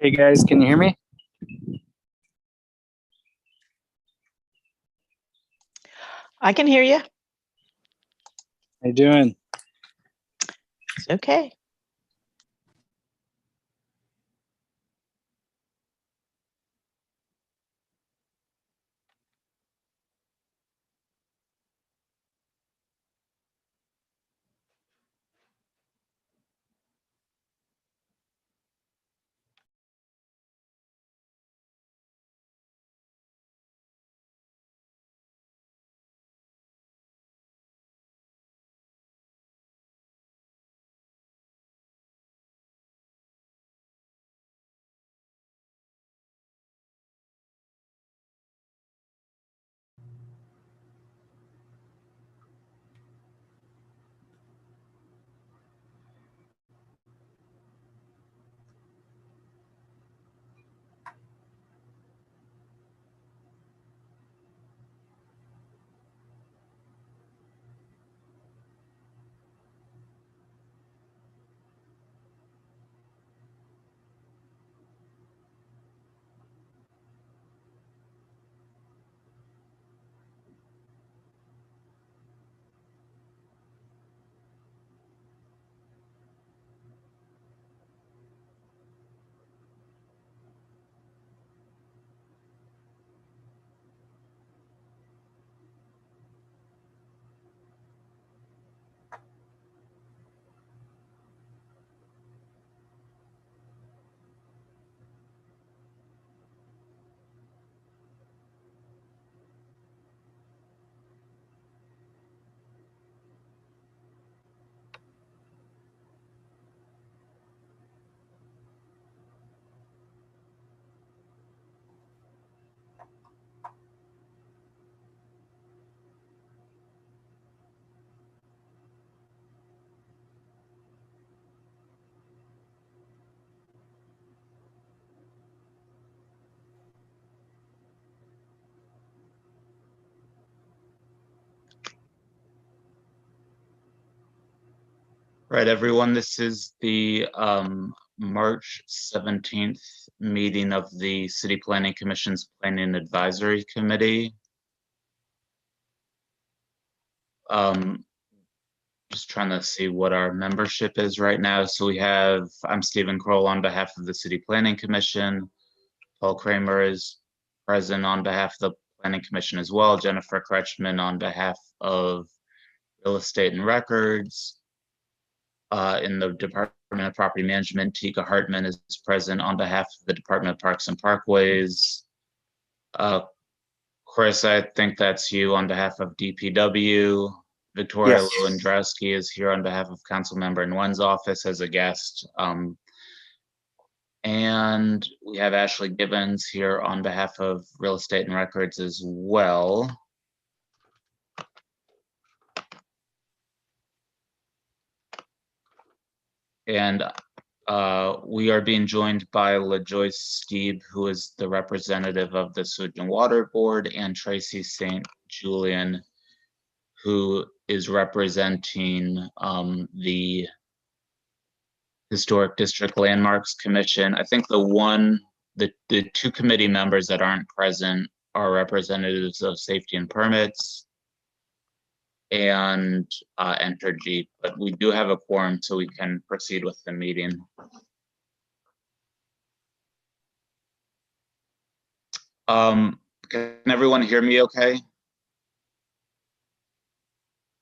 Hey guys, can you hear me? I can hear you. How you doing? It's okay. Right, everyone, this is the March 17th meeting of the City Planning Commission's Planning Advisory Committee. Just trying to see what our membership is right now. So I'm Stephen Kroll on behalf of the City Planning Commission. Paul Kramer is present on behalf of the Planning Commission as well. Jennifer Kretschmann on behalf of Real Estate and Records. In the Department of Property Management, Tika Hartman is present on behalf of the Department of Parks and Parkways. Chris, I think that's you on behalf of DPW. Victoria Yes. Lewandowski is here on behalf of Councilmember Nguyen's office as a guest. And we have Ashley Gibbons here on behalf of Real Estate and Records as well. And we are being joined by LaJoyce Steeb, who is the representative of the Sewage and Water Board, and Tracy St. Julian, who is representing the Historic District Landmarks Commission. I think the two committee members that aren't present are representatives of Safety and Permits and Entergy, but we do have a quorum, so we can proceed with the meeting. Can everyone hear me okay?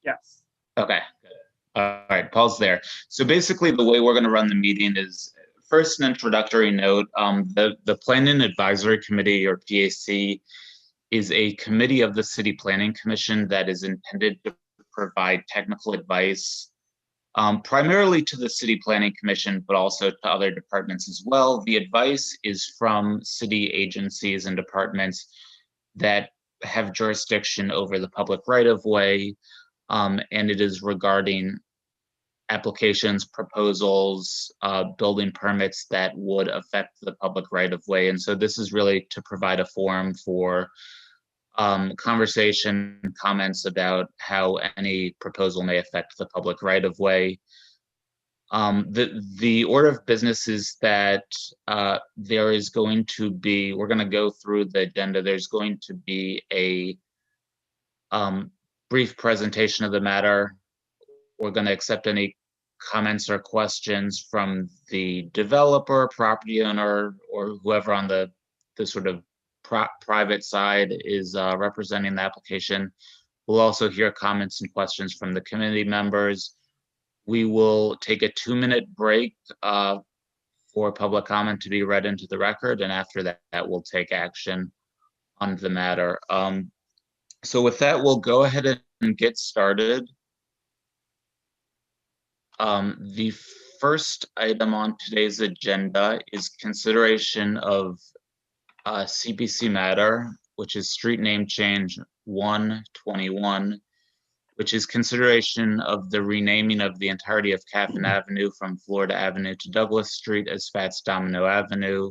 Yes. Okay, good. All right, Paul's there. So basically the way we're gonna run the meeting is first an introductory note. The Planning Advisory Committee, or PAC, is a committee of the City Planning Commission that is intended to provide technical advice primarily to the City Planning Commission, but also to other departments as well. The advice is from city agencies and departments that have jurisdiction over the public right-of-way, and it is regarding applications, proposals, building permits that would affect the public right-of-way. And so this is really to provide a forum for conversation, comments about how any proposal may affect the public right-of-way. The order of business is that there is going to be, we're going to go through the agenda. There's going to be a brief presentation of the matter. We're going to accept any comments or questions from the developer, property owner, or whoever on the sort of private side is representing the application. We'll also hear comments and questions from the committee members. We will take a 2-minute break for public comment to be read into the record, and after that, we'll take action on the matter. So with that, we'll go ahead and get started. The first item on today's agenda is consideration of CPC matter, which is street name change 121, which is consideration of the renaming of the entirety of Caffin Avenue from Florida Avenue to Douglas Street as Fats Domino Avenue.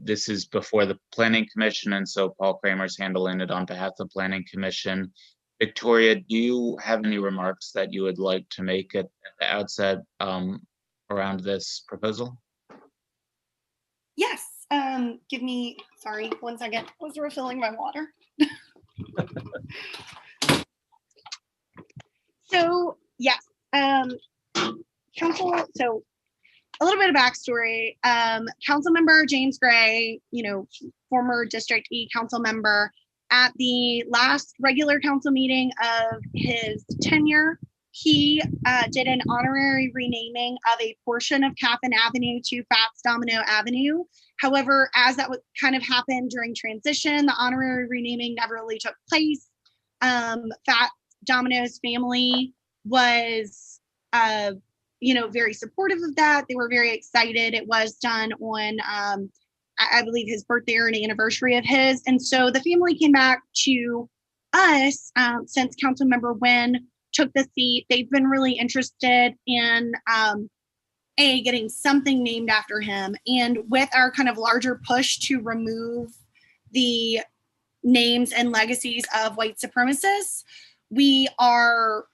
This is before the Planning Commission, and so Paul Kramer's handling it on behalf of the Planning Commission. Victoria, do you have any remarks that you would like to make at the outset around this proposal? Yes. Give me, sorry, 1 second. I was refilling my water. So, yes. Council, so a little bit of backstory. Council member James Gray, former District E council member, at the last regular council meeting of his tenure, he did an honorary renaming of a portion of Caffin Avenue to Fats Domino Avenue. However, as that would kind of happen during transition, the honorary renaming never really took place. Fats Domino's family was, very supportive of that. They were very excited. It was done on, I believe, his birthday or an anniversary of his. And so the family came back to us since Councilmember Nguyen took the seat. They've been really interested in getting something named after him. And with our kind of larger push to remove the names and legacies of white supremacists, we are,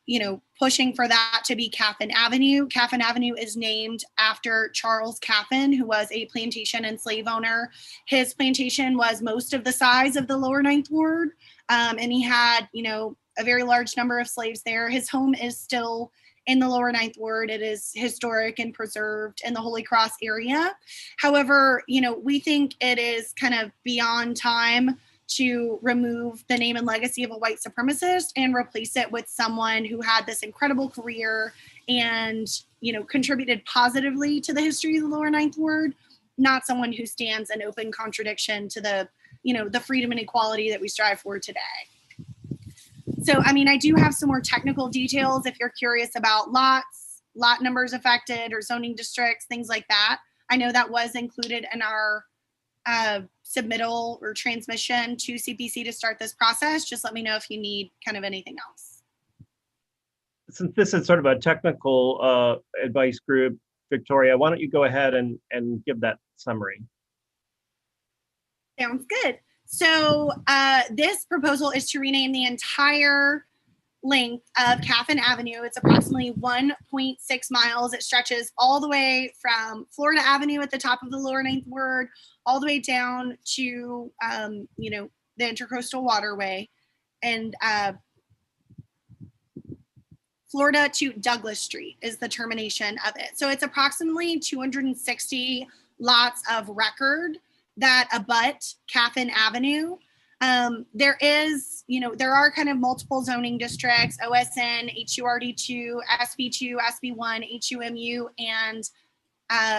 pushing for that to be Caffin Avenue. Caffin Avenue is named after Charles Caffin, who was a plantation and slave owner. His plantation was most of the size of the lower Ninth Ward, and he had, a very large number of slaves there. His home is still in the lower Ninth Ward. It is historic and preserved in the Holy Cross area. However, we think it is kind of beyond time to remove the name and legacy of a white supremacist and replace it with someone who had this incredible career and, contributed positively to the history of the lower Ninth Ward, not someone who stands in open contradiction to the, the freedom and equality that we strive for today. So, I do have some more technical details if you're curious about lot numbers affected or zoning districts, things like that. I know that was included in our submittal or transmission to CPC to start this process. Just let me know if you need kind of anything else. Since this is sort of a technical advice group, Victoria, why don't you go ahead and give that summary? Sounds good. So this proposal is to rename the entire length of Caffin Avenue. It's approximately 1.6 miles. It stretches all the way from Florida Avenue at the top of the lower Ninth Ward, all the way down to, the Intercoastal Waterway, and Florida to Douglas Street is the termination of it. So it's approximately 260 lots of record that abut Caffin Avenue. There are kind of multiple zoning districts: OSN, HURD2, SB2, SB1, HUMU, and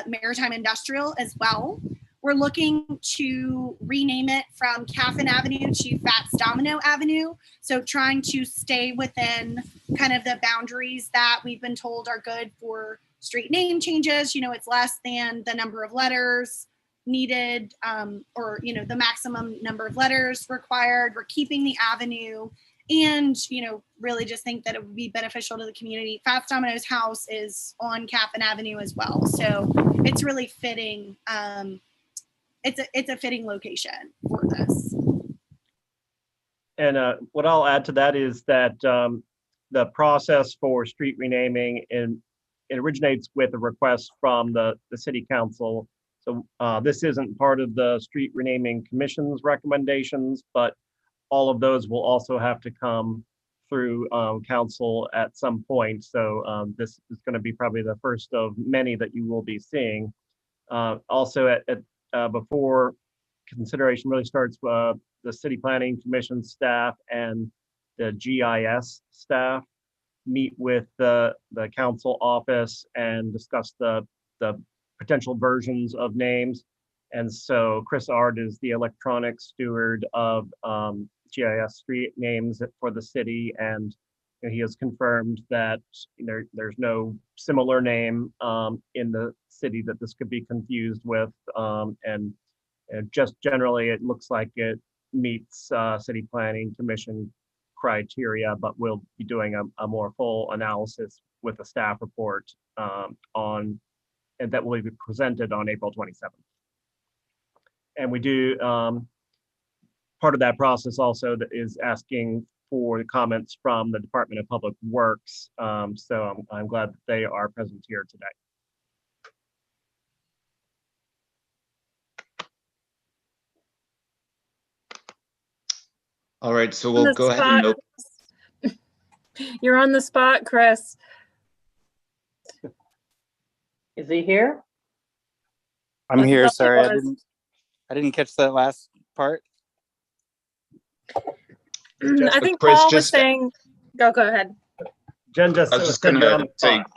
Maritime Industrial as well. We're looking to rename it from Caffin Avenue to Fats Domino Avenue. So trying to stay within kind of the boundaries that we've been told are good for street name changes. It's less than the number of letters needed, or the maximum number of letters required. We're keeping the avenue, and really just think that it would be beneficial to the community. Fats Domino's house is on Caffin Avenue as well, so it's really fitting. It's a fitting location for this. And what I'll add to that is that the process for street renaming it originates with a request from the city council. So this isn't part of the street renaming commission's recommendations, but all of those will also have to come through council at some point. So this is going to be probably the first of many that you will be seeing. Also, before consideration really starts, the city planning commission staff and the GIS staff meet with the council office and discuss the potential versions of names. And so Chris Ard is the electronic steward of GIS street names for the city, and he has confirmed that there's no similar name in the city that this could be confused with, and just generally it looks like it meets city planning commission criteria, but we'll be doing a more full analysis with a staff report and that will be presented on April 27th. And we do part of that process also that is asking for the comments from the Department of Public Works. So I'm glad that they are present here today. All right, so On we'll the go ahead and spot. open. You're on the spot, Chris. Is he here? I'm I here. thought he Sorry, was. I didn't catch that last part. I think Chris, Paul was just- saying, go ahead. Jen just I was just said you're on gonna the say, spot.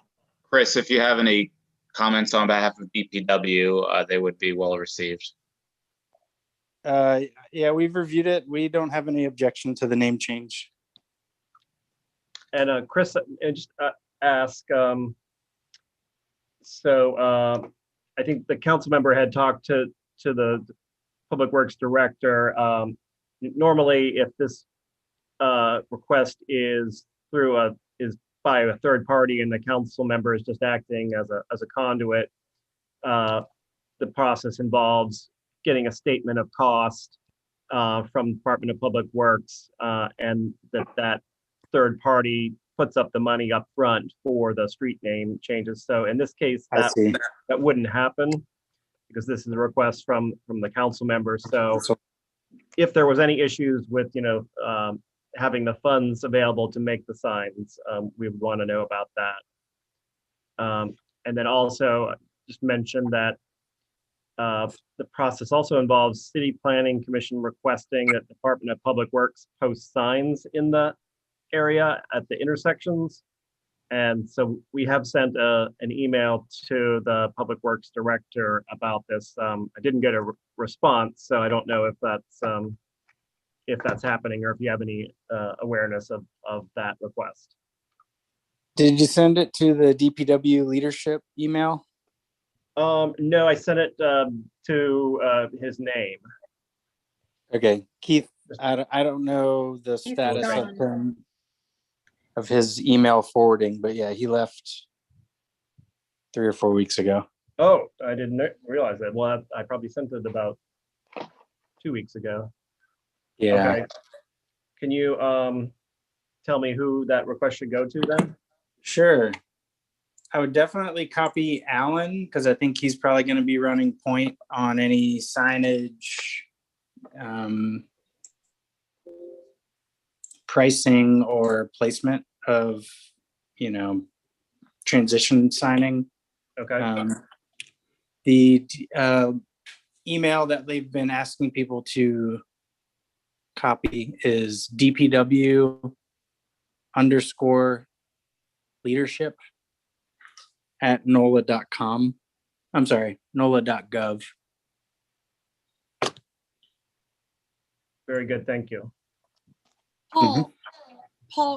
Chris, if you have any comments on behalf of DPW, they would be well received. Yeah, we've reviewed it. We don't have any objection to the name change. And Chris, just ask, I think the council member had talked to the Public Works Director. Normally, if this request is by a third party and the council member is just acting as a conduit, the process involves getting a statement of cost from Department of Public Works, and that third party puts up the money up front for the street name changes. So in this case, I see. that wouldn't happen because this is a request from the council member. So if there was any issues with, having the funds available to make the signs, we would want to know about that. And then also just mention that the process also involves City Planning Commission requesting that Department of Public Works post signs in the area at the intersections. And so we have sent an email to the Public Works Director about this. I didn't get a response, so I don't know if that's happening or if you have any awareness of that request. Did you send it to the DPW leadership email? No, I sent it to his name. Okay, Keith, I don't know the Keith status gone. of his email forwarding, but yeah, he left 3 or 4 weeks ago. Oh, I didn't realize that. Well, I probably sent it about 2 weeks ago. Yeah. Okay. Can you tell me who that request should go to then? Sure. I would definitely copy Alan because I think he's probably going to be running point on any signage, pricing or placement of, transition signing. Okay. The email that they've been asking people to copy is DPW_leadership@NOLA.com. I'm sorry, NOLA.gov. Very good. Thank you. Paul,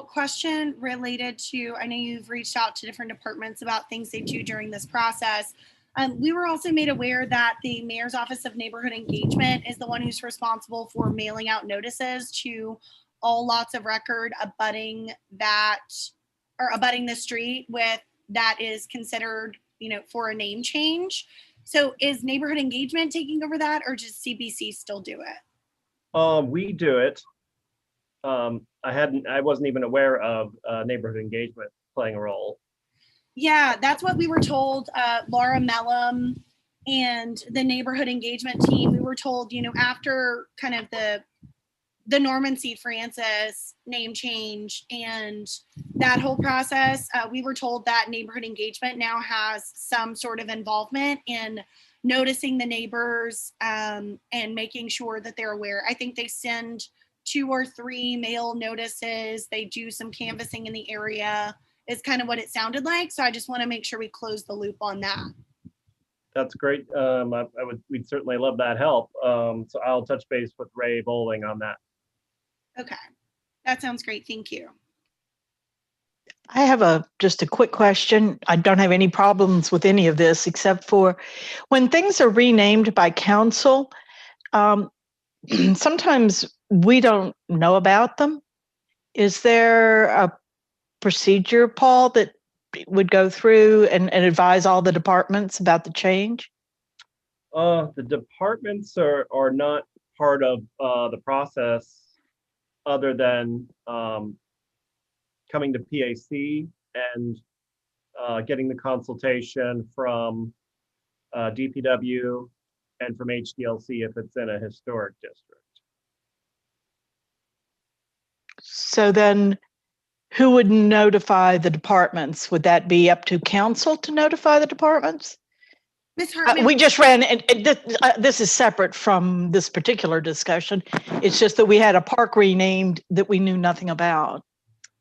question related to, I know you've reached out to different departments about things they do during this process. We were also made aware that the Mayor's Office of Neighborhood Engagement is the one who's responsible for mailing out notices to all lots of record abutting the street that is considered, for a name change. So is Neighborhood Engagement taking over that, or does CBC still do it? We do it. I wasn't even aware of Neighborhood Engagement playing a role. Yeah, that's what we were told. Laura Mellum and the neighborhood engagement team, we were told, after kind of the Norman C. Francis name change and that whole process, we were told that neighborhood engagement now has some sort of involvement in noticing the neighbors and making sure that they're aware. I think they send 2 or 3 mail notices. They do some canvassing in the area is kind of what it sounded like. So I just want to make sure we close the loop on that. That's great. We'd certainly love that help. So I'll touch base with Ray Bowling on that. Okay, that sounds great. Thank you. I have just a quick question. I don't have any problems with any of this except for when things are renamed by council, sometimes we don't know about them. Is there a procedure, Paul, that would go through and advise all the departments about the change? The departments are not part of the process other than coming to PAC and getting the consultation from DPW and from HDLC if it's in a historic district. So then who would notify the departments? Would that be up to council to notify the departments? Ms. Hartman, We just ran, and this is separate from this particular discussion. It's just that we had a park renamed that we knew nothing about.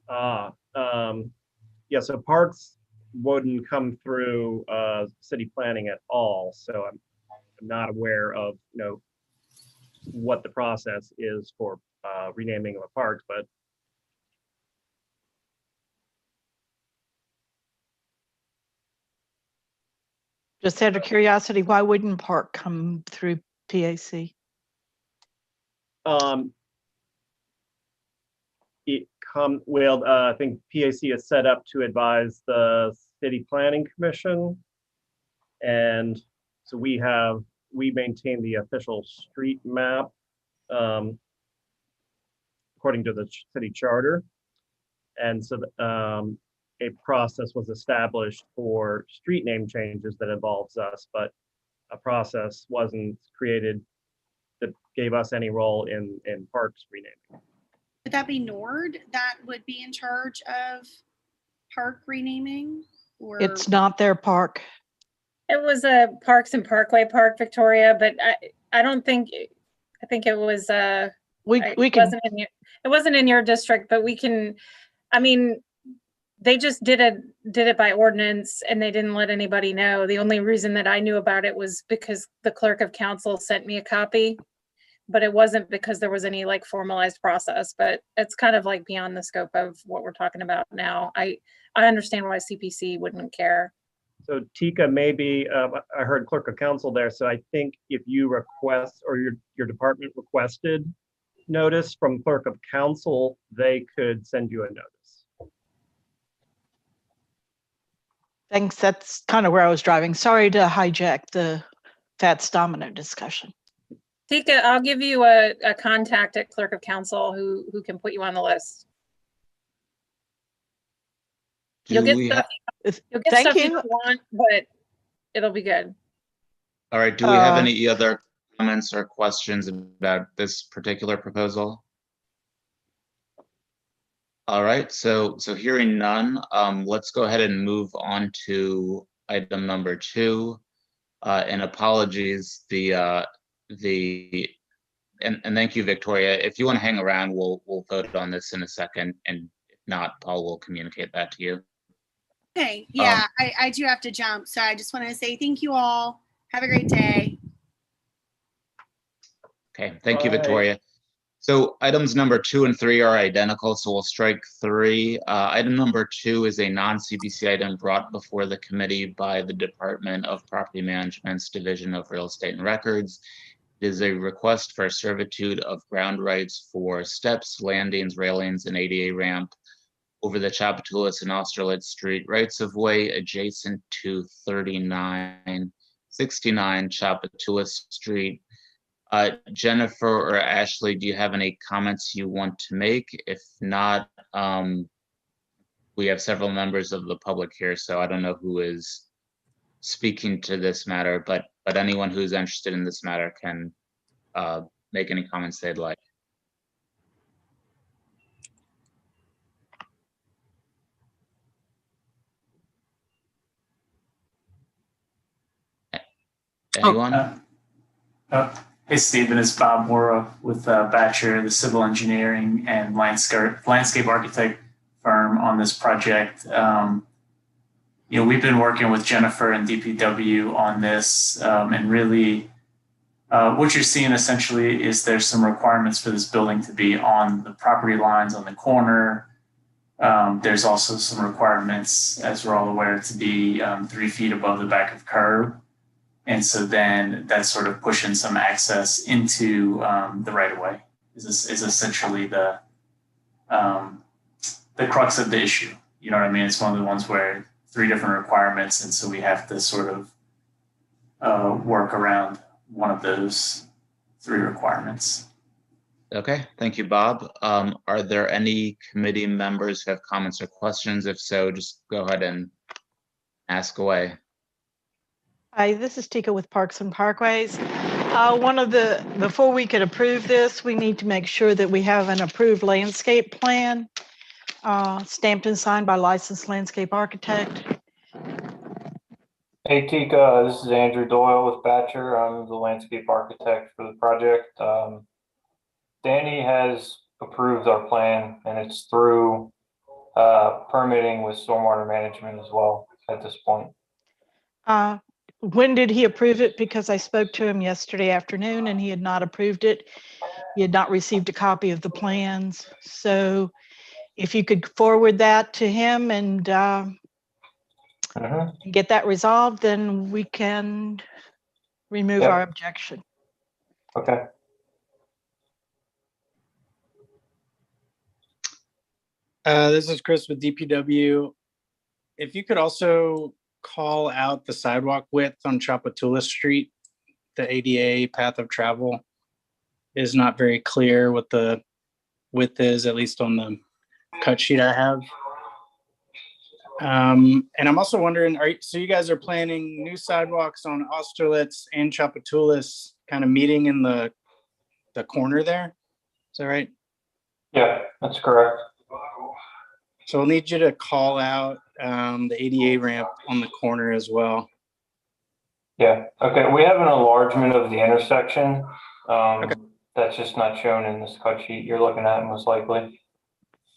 Yeah, so parks wouldn't come through city planning at all. So I'm not aware of, what the process is for renaming of a park, but Just out of curiosity, why wouldn't park come through PAC? I think PAC is set up to advise the City Planning Commission. And so we maintain the official street map according to the city charter. And so a process was established for street name changes that involves us, but a process wasn't created that gave us any role in parks renaming. would that be Nord that would be in charge of park renaming? Or It's not their park. It was a Parks and Parkway Park, Victoria, but I don't think, I think it was, We it can, wasn't in your district, but we can, they just did it by ordinance and they didn't let anybody know. The only reason that I knew about it was because the clerk of council sent me a copy, but it wasn't because there was any formalized process, but it's kind of beyond the scope of what we're talking about now. I understand why CPC wouldn't care. So Tika, maybe, I heard clerk of council there. So I think if you request or your department requested notice from clerk of council, they could send you a notice. thanks. That's kind of where I was driving. Sorry to hijack the Fats Domino discussion. Tika, I'll give you a contact at clerk of council who can put you on the list. You'll get stuff Thank you you. don't want, but it'll be good. All right, do we have any other comments or questions about this particular proposal? All right, so hearing none, let's go ahead and move on to item number 2. And apologies, and thank you, Victoria. If you want to hang around, we'll vote on this in a second, and if not, Paul will communicate that to you. Okay, yeah, I do have to jump. So I just want to say thank you all. Have a great day. Okay, thank you, Bye. Victoria. So items number 2 and 3 are identical, so we'll strike 3. Item number 2 is a non-CPC item brought before the committee by the Department of Property Management's Division of Real Estate and Records. It is a request for servitude of ground rights for steps, landings, railings, and ADA ramp over the Chapatoulas and Austerlitz Street rights of way adjacent to 3969 Chapatoulas Street. Jennifer or Ashley, do you have any comments you want to make? If not, we have several members of the public here, so I don't know who is speaking to this matter, but anyone who's interested in this matter can make any comments they'd like. Anyone? Hey, Stephen, it's Bob Mora with Batcher, the civil engineering and landscape architect firm on this project. We've been working with Jennifer and DPW on this, and really what you're seeing essentially is there's some requirements for this building to be on the property lines on the corner. There's also some requirements, as we're all aware, to be 3 feet above the back of curb. And so then that's sort of pushing some access into the right of way is essentially the crux of the issue. You know what I mean? It's one of the ones where 3 different requirements. And so we have to sort of work around one of those 3 requirements. Okay, thank you, Bob. Are there any committee members who have comments or questions? If so, just go ahead and ask away. Hi, this is Tika with Parks and Parkways. Before we could approve this, we need to make sure that we have an approved landscape plan, stamped and signed by licensed landscape architect. Hey Tika, this is Andrew Doyle with Batcher. I'm the landscape architect for the project. Danny has approved our plan and it's through permitting with stormwater management as well at this point. When did he approve it? Because I spoke to him yesterday afternoon and he had not approved it. He had not received a copy of the plans. So if you could forward that to him and get that resolved, then we can remove our objection. Okay. This is Chris with DPW. If you could also call out the sidewalk width on Chapatula Street, the ADA path of travel is not very clear what the width is, at least on the cut sheet I have. And I'm also wondering, so you guys are planning new sidewalks on Austerlitz and Chapatulas kind of meeting in the corner there? Is that right? Yeah, that's correct. So we'll need you to call out the ADA ramp on the corner as well. Yeah, okay. We have an enlargement of the intersection. That's just not shown in this cut sheet you're looking at most likely.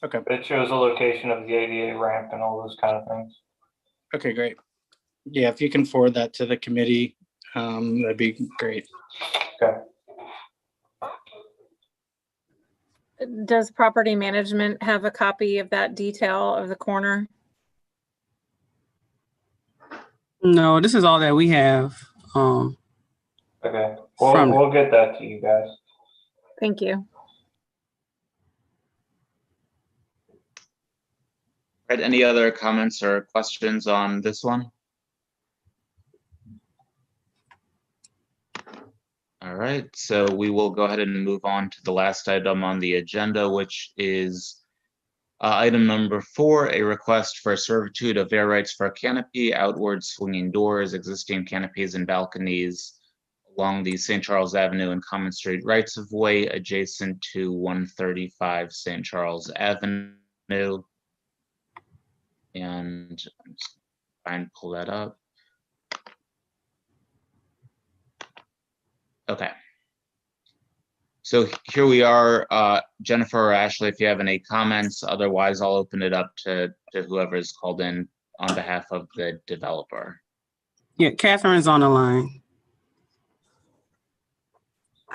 Okay. But it shows the location of the ADA ramp and all those kind of things. Okay, great. Yeah, if you can forward that to the committee, that'd be great. Okay. Does property management have a copy of that detail of the corner? No, this is all that we have. Okay, we'll get that to you guys. Thank you. Right, any other comments or questions on this one? All right, so we will go ahead and move on to the last item on the agenda, which is item number 4, a request for servitude of air rights for a canopy, outward swinging doors, existing canopies and balconies along the St. Charles Avenue and Common Street rights of way adjacent to 135 St. Charles Avenue. And I'm just trying to pull that up. Okay. So here we are, Jennifer or Ashley, if you have any comments, otherwise I'll open it up to whoever's called in on behalf of the developer. Yeah, Catherine's on the line.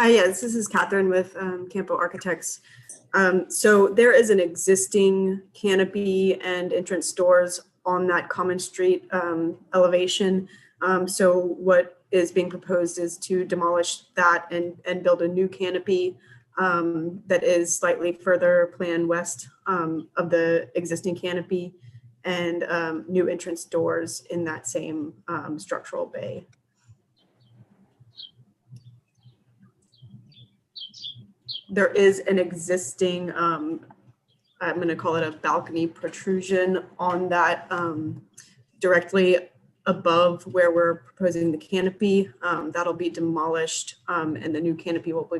Yes, this is Catherine with Campo Architects. So there is an existing canopy and entrance doors on that Common Street elevation. So what is being proposed is to demolish that and build a new canopy that is slightly further planned west of the existing canopy and new entrance doors in that same structural bay. There is an existing I'm going to call it a balcony protrusion on that directly above where we're proposing the canopy. That'll be demolished and the new canopy will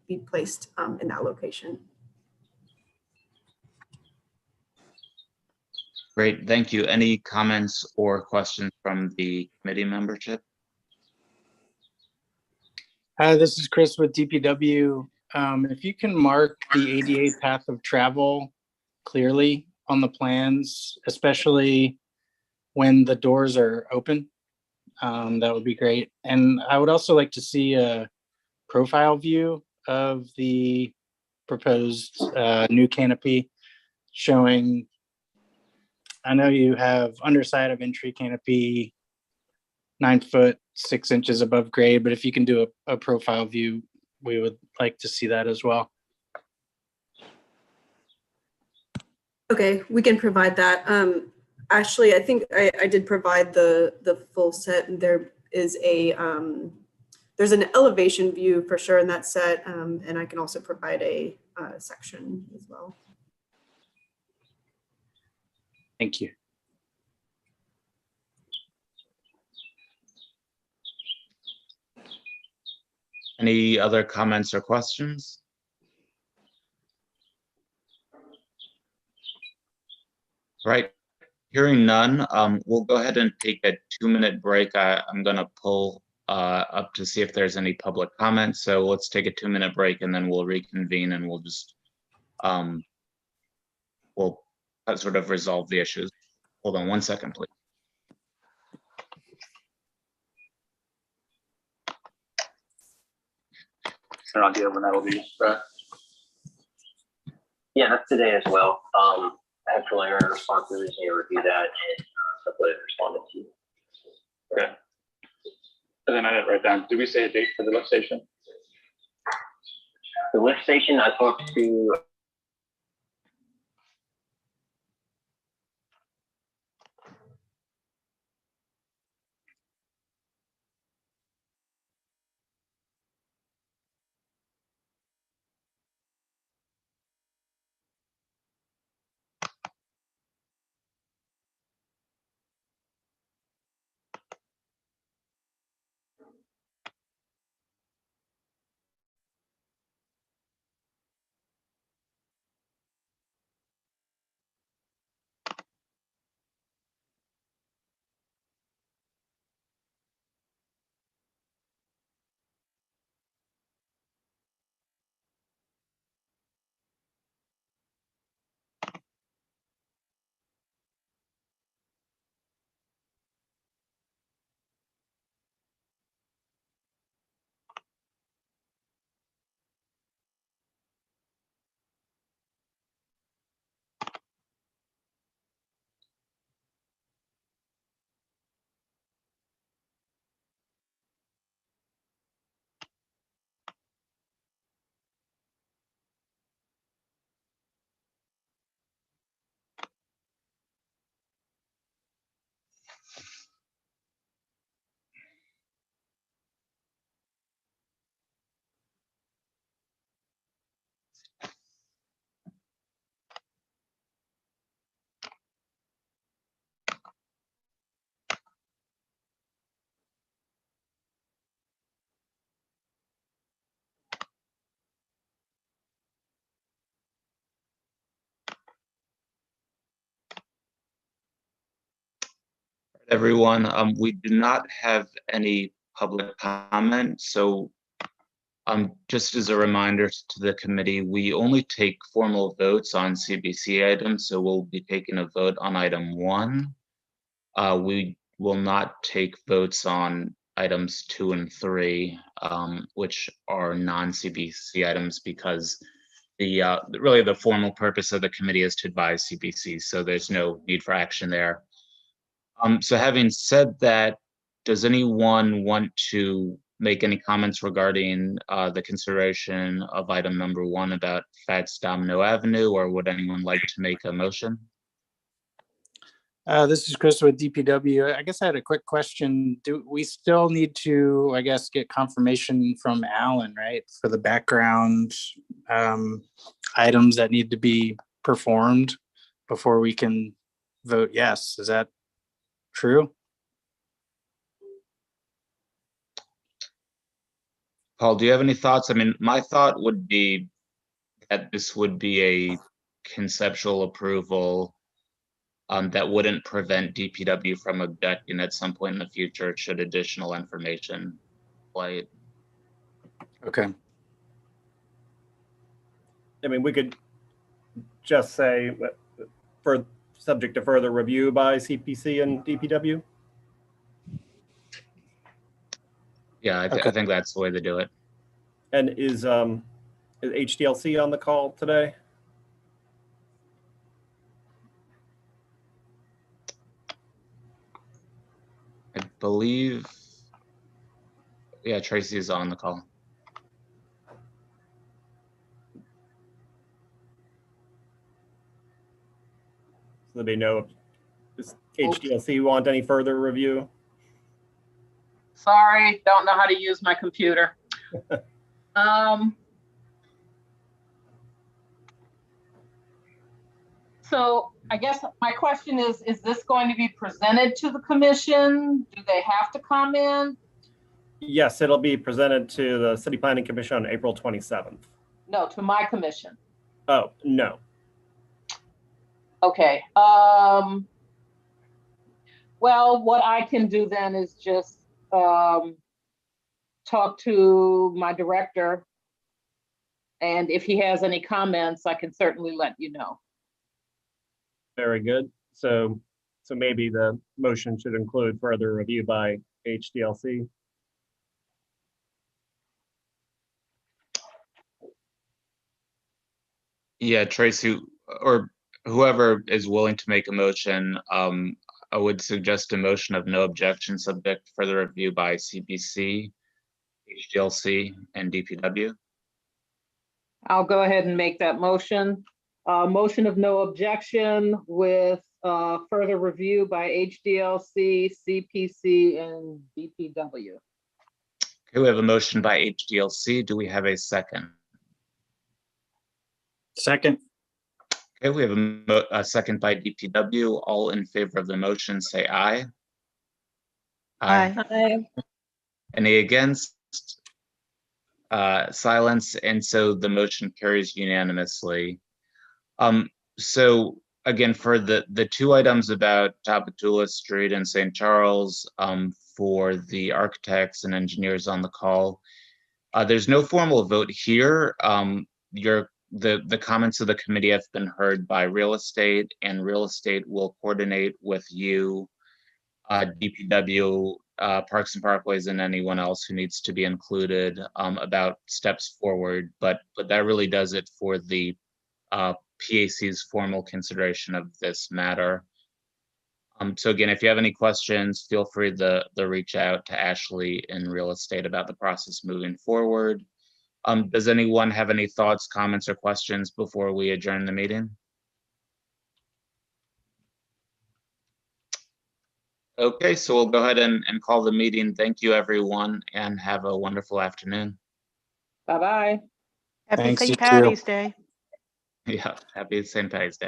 be placed in that location. Great, thank you. Any comments or questions from the committee membership? Hi, this is Chris with DPW. If you can mark the ADA path of travel clearly on the plans, especially when the doors are open, that would be great. And I would also like to see a profile view of the proposed new canopy showing, I know you have underside of entry canopy 9 foot 6 inches above grade, but if you can do a profile view, we would like to see that as well. Okay, we can provide that. Actually, I think I did provide the full set, and there is a there's an elevation view for sure in that set, and I can also provide a section as well. Thank you. Any other comments or questions? Right, hearing none, we'll go ahead and take a 2-minute break. I'm gonna pull up to see if there's any public comments. So let's take a 2-minute break and then we'll reconvene and we'll just, we'll sort of resolve the issues. Hold on 1 second, please. An idea when that'll be, right? Yeah, that's today as well. I have preliminary responses and you review that and hopefully responded to you. Okay. And then I didn't write down, did we say a date for the lift station? The lift station, I talked to Everyone, we do not have any public comment, so just as a reminder to the committee, we only take formal votes on CBC items, so we'll be taking a vote on item 1. We will not take votes on items 2 and 3, which are non-CBC items because really the formal purpose of the committee is to advise CBC, so there's no need for action there. So having said that, does anyone want to make any comments regarding the consideration of item number 1 about Fats Domino Avenue, or would anyone like to make a motion? This is Chris with DPW. I guess I had a quick question. Do we still need to, I guess, get confirmation from Alan, right, for the background items that need to be performed before we can vote yes. Is that true? Paul, do you have any thoughts? I mean, my thought would be that this would be a conceptual approval that wouldn't prevent DPW from objecting at some point in the future should additional information play. Okay. I mean, we could just say for subject to further review by CPC and DPW. Yeah, I Okay. think that's the way to do it. And is HDLC on the call today? I believe, yeah, Tracy is on the call. So they know, does HDLC want any further review? Sorry, don't know how to use my computer. So I guess my question is this going to be presented to the commission? Do they have to comment? Yes, it'll be presented to the City Planning Commission on April 27th. No, to my commission. Oh, no. Okay. Well, what I can do then is just talk to my director. And if he has any comments, I can certainly let you know. Very good. So maybe the motion should include further review by HDLC. Yeah, Tracy, or whoever is willing to make a motion, I would suggest a motion of no objection subject to further review by CPC, HDLC, and DPW. I'll go ahead and make that motion. Motion of no objection with further review by HDLC, CPC, and DPW. Okay, we have a motion by HDLC. Do we have a second? Second. Okay, we have a second by DPW. All in favor of the motion, say aye. Aye. Any against? Silence, and so the motion carries unanimously. So again, for the two items about Tapatula Street and St. Charles, for the architects and engineers on the call, there's no formal vote here. The comments of the committee have been heard by real estate, and real estate will coordinate with you, DPW, Parks and Parkways, and anyone else who needs to be included about steps forward. But that really does it for the PAC's formal consideration of this matter. So again, if you have any questions, feel free to reach out to Ashley in real estate about the process moving forward. Does anyone have any thoughts, comments, or questions before we adjourn the meeting? Okay, so we'll go ahead and call the meeting. Thank you, everyone, and have a wonderful afternoon. Bye-bye. Happy Thanks, you St. too. Patty's Day. Yeah, happy St. Patty's Day.